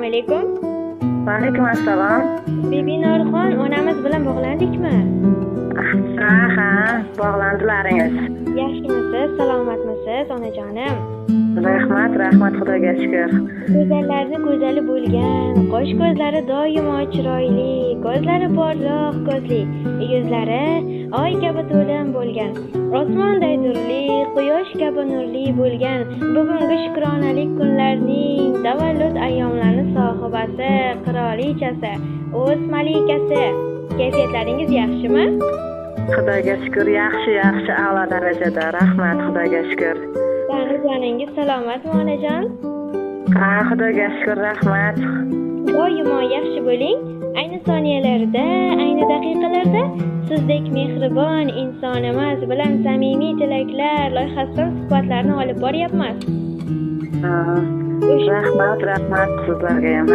Assalomu alaykum. Va alaykum assalom. Bibi Nurxon onamiz bilan bog'landikmi? Ha, bog'landilaringiz. Yaxshimisiz, salomatmisiz onajonim? Rahmat, Xudoga shukr. Go'zallarning go'zali bo'lgan, qosh ko'zlari doimo chiroyli, ko'zlari porloq ko'zli, yuzlari oy kabi to'lin bo'lgan, osmonday nurli, quyosh kabi nurli bo'lgan, bugungi shukronalik kunlarning tavallud ayyomlari sohibasi, qirolichasi, o'z malikasi. Kayfiyatlaringiz yaxshimi? Xudoga shukr, yaxshi, a'lo darajada. Rahmat, Xudoga shukr. Joningiz salomatmi onajon? Ha, Xudoga shukr, rahmat. Doimo yaxshi bo'ling. Ayni soniyalarda, ayni daqiqalarda sizdek mehribon insonimiz bilan samimiy tilaklar loyihasidan suhbatlarni olib boryapmiz. Rahmat sizlarga ham.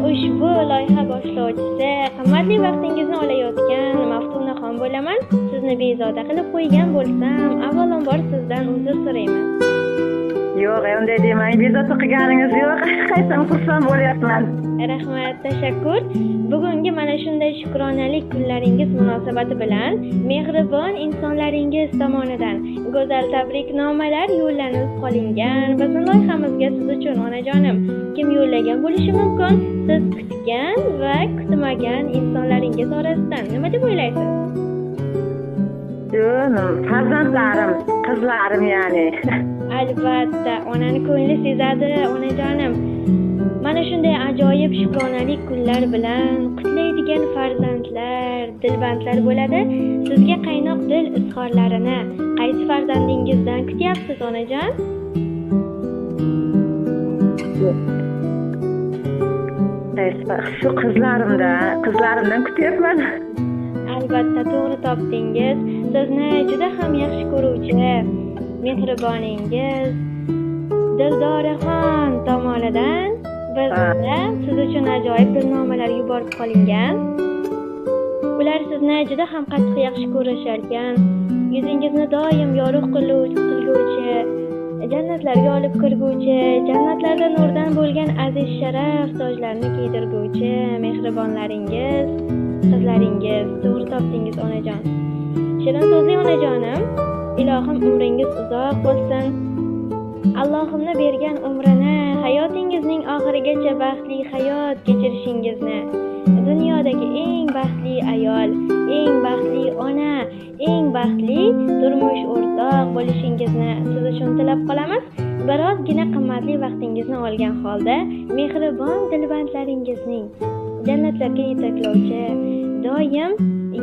Ushbu loyiha boshlovchisi qimmatli vaqtingizni olayotgan Maftunaxon bo'laman. Sizni bezovta qilib qo'ygan bo'lsam, avvalambor sizdan uzr so'rayman. Yo'q, unday demang. Bezovta qilganingiz yo'q. Qaysam xursand bo'lyapman. Rahmat, tashakkur. Bugungi mana shunday shukronalik kunlaringiz munosabati bilan mehribon insonlaringiz tomonidan go'zal tabriknomalar yo'llanib qolingan. Bizning loyihamizga siz uchun onajonim kim yo'llagan bo'lishi mumkin? Siz kutgan va kutmagan insonlaringiz orasidan nima deb o'ylaysiz? Farzandlarim, qizlarim ya'ni. Albatta, onani ko'ngli sezadi onajonim. Mana shunday ajoyib shukronalik kunlar bilan qutlaydigan farzandlar, dilbandlar bo'ladi. Sizga qaynoq dil izhorlarini qaysi farzandingizdan kutyapsiz onajon? Shu qizlarimdan kutyapman. Albatta, to'g'ri topdingiz. Sizni juda ham yaxshi ko'ruvchi mehriboningiz Dildoraxon tomonidan bizga siz uchun ajoyib dilnomalar yuborib qolingan. Ular sizni juda ham qattiq yaxshi ko'risharkan, yuzingizni doim yorug' qilguvchi, jannatlarga olib kirguvchi, jannatlarda nurdan bo'lgan aziz sharaf tojlarni kiydirguvchi mehribonlaringiz, qizlaringiz. To'g'ri topdingiz onajon. Shirin so'zli onajonim, ilohim umringiz uzoq bo'lsin. Allohimni bergan umrini hayotingizning oxirigacha baxtli hayot kechirishingizni, dunyodagi eng baxtli ayol, eng baxtli ona, eng baxtli turmush o'rtoq bo'lishingizni siz uchun tilab qolamiz. Birozgina qimmatli vaqtingizni olgan holda mehribon dilbandlaringizning jannatlarga yetaklovchi, doim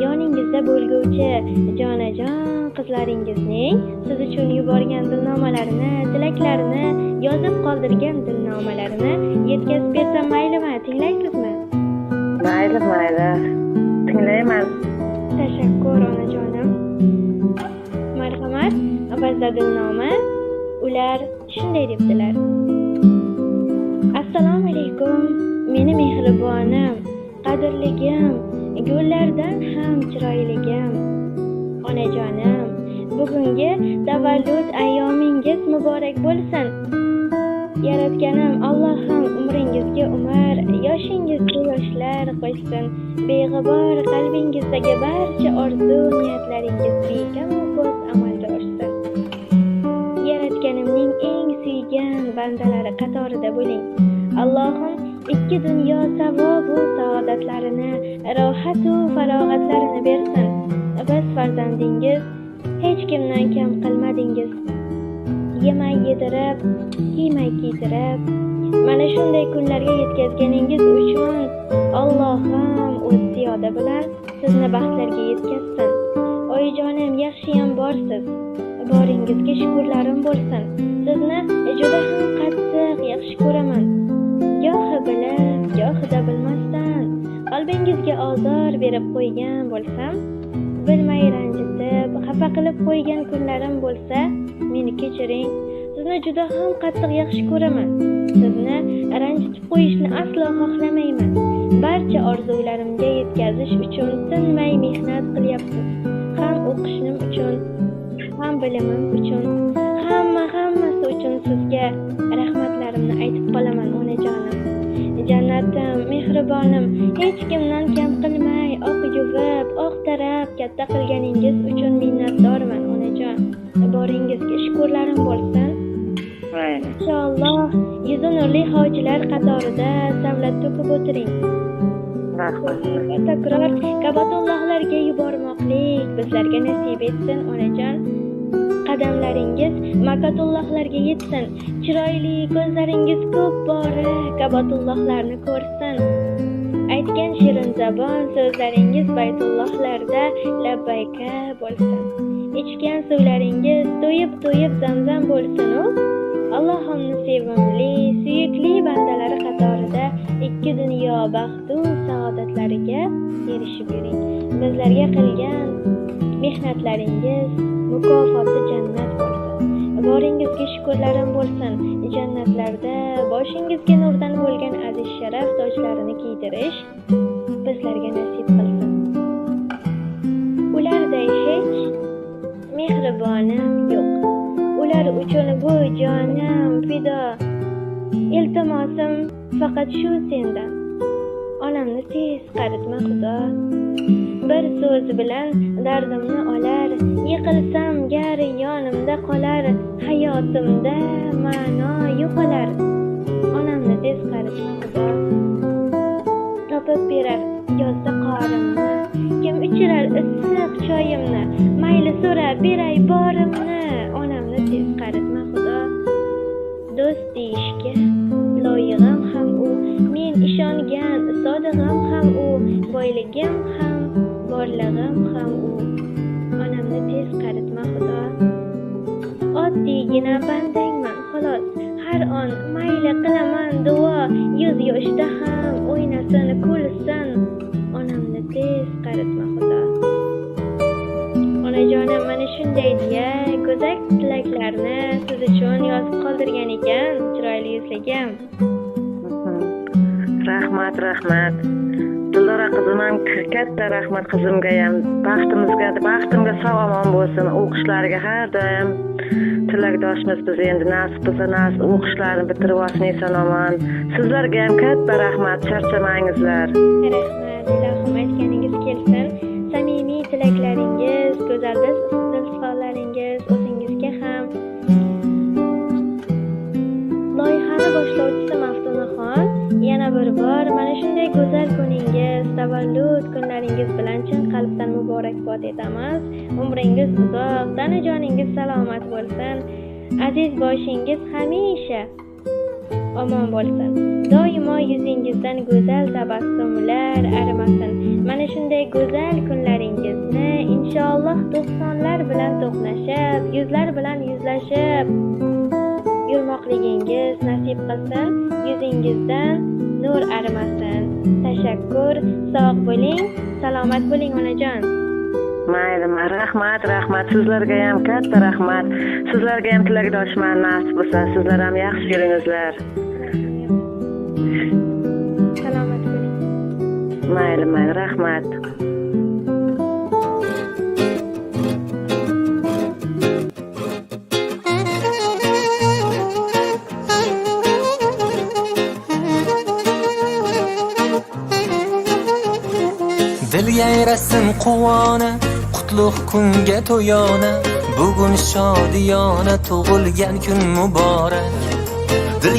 yoningizda bo'lguvchi jonajon qizlaringizning siz uchun yuborgan dilnomalarini, tilaklarini, yozib qoldirgan dilnomalarini yetkazib bersam maylimi? Tinglaysizmi? Mayli. Tinglayman. Tashakkur onajonim. Marhamat, bizda dilnoma. Ular shunday debdilar. Assalomu alaykum. Meni mehribonim, qadrligim, gullardan ham chiroyligim onajonim, bugungi tavallud ayyomingiz muborak bo'lsin. Yaratganim Allohim umringizga umr, yoshingizga yoshlar qo'shsin. Beg'ubor qalbingizdagi barcha orzu niyatlaringiz bekamu ko'z amalga oshsin. Yaratganimning eng suygan bandalari qatorida bo'ling. Allohim ikki dunyo savobu saodatlarini, rohatu farog'atlarini bersin. Biz farzandingiz hech kimdan kam qilmadingiz. Yemay yedirib, kiymay kiydirib, mana shunday kunlarga yetkazganingiz uchun Allohim o'z ziyoda bilan sizni baxtlarga yetkazsin. Oyijonim, yaxshiyam borsiz. Boringizga shukrlarim bo'lsin. Sizni juda ham qattiq yaxshi ko'raman. Gohi bilib, gohida bilmasdan qalbingizga ozor berib qo'ygan bo'lsam, bilmay ranjitib, xafa qilib qo'ygan kunlarim bo'lsa, meni kechiring. Sizni juda ham qattiq yaxshi ko'raman. Sizni ranjitib qo'yishni aslo xohlamayman. Barcha orzularimga yetkazish uchun tinmay mehnat qilyapsiz. Ham o'qishim uchun, ham bilimim uchun, hammasi uchun sizga rahmatlarimni aytib qolaman onajonim. mehribonim, hech kimdan kam qilmay, oq yuvib, oq tarab katta qilganingiz uchun minnatdorman onajon. Boringizga shukrlarim bo'lsin. Mayli. Inshaalloh yuzi nurli hojilar qatorida savlat to'kib o'tiring. Rahmat. Takror Ka'batullohlarga yubormoqlik bizlarga nasib etsin onajon. Qadamlaringiz Makatullohlarga yetsin. Chiroyli ko'zlaringiz ko'p bora Ka'batullohlarni ko'rsin. Aytgan shirin zabon so'zlaringiz Baytullohlarda labbayka bo'lsin. Ichgan suvlaringiz to'yib zamzam bo'lsin-u. Allohimning sevimli, suyukli bandalari qatorida ikki dunyo baxtu saodatlariga erishib yuring. Bizlarga qilgan mehnatlaringiz mukofoti jannat bo'lsin. Boringizga shukrlarim bo'lsin. Jannatlarda boshingizga nurdan bo'lgan aziz sharaf tojlarini kiydirish bizlarga nasib qilsin. Ularday hech mehribonim yo'q. Ular uchun bu jonim fido. Iltimosim faqat shu sendan. Onamni tez qaritma Xudo. Bir so'z bilan dardimni olar, yiqilsam gar yonimda qolar, hayotimda ma'no yo'qolar. Onamni tez qaritma Xudo. Topib berar yozda qorimni, kim ichirar issiq choyimni, mayli so'ra beray borimni. Onamni tez qaritma Xudo. Do'st deyishga loyiqim ham u, men ishongan sodig'im ham u, boyligim ham borlig'im ham u. Onamni tez qaritma Xudo. Oddiygina bandangman xolos, har on mayli qilaman duo, yuz yoshda ham o'ynasin kulsin. Onamni tez qaritma Xudo. Onajonim mana shunday deya go'zak tilaklarni siz uchun yozib qoldirgan ekan, chiroyli yuzligim. Rahmat. Dildora qizim ham katta rahmat qizimga ham. Baxtimga sog' omon bo'lsin. O'qishlariga har doim tilakdoshmiz biz. Endi nasib bo'lsa o'qishlarini bitirib olsin eson omon. Sizlarga ham katta rahmat. Charchamangizlar. Rahmat. Ilohim aytganingiz kelsin. Samimiy tilaklaringiz, go'zal dilso'zlaringiz o'zingizga ham. Loyihani boshlovchisi Maftunaxon yana bir bor mana shunday go'zal kuningiz, tavallud kunlaringiz bilan chin qalbdan muborakbod etamiz. Umringiz uzoq, tanajoningiz salomat bo'lsin. Aziz boshingiz hamisha omon bo'lsin. Doimo yuzingizdan go'zal tabassumlar arimasin. Mana shunday go'zal kunlaringizni inshaalloh 90lar bilan to'qnashib, yuzlar bilan yuzlashib yurmoqligingiz nasib qilsin. Yuzingizdan nur arimasin. Tashakkur, sog' bo'ling, salomat bo'ling onajon. Mayli, rahmat. Sizlarga ham katta rahmat. Sizlarga ham tilakdoshman nasib bo'lsa. Sizlar ham yaxshi yuringizlar. Salomat bo'ling. Mayli, rahmat. Dil yayrasin quvona, qutlug' kunga to'yona, bugun shodiyona tug'ilgan kun muborak. Dil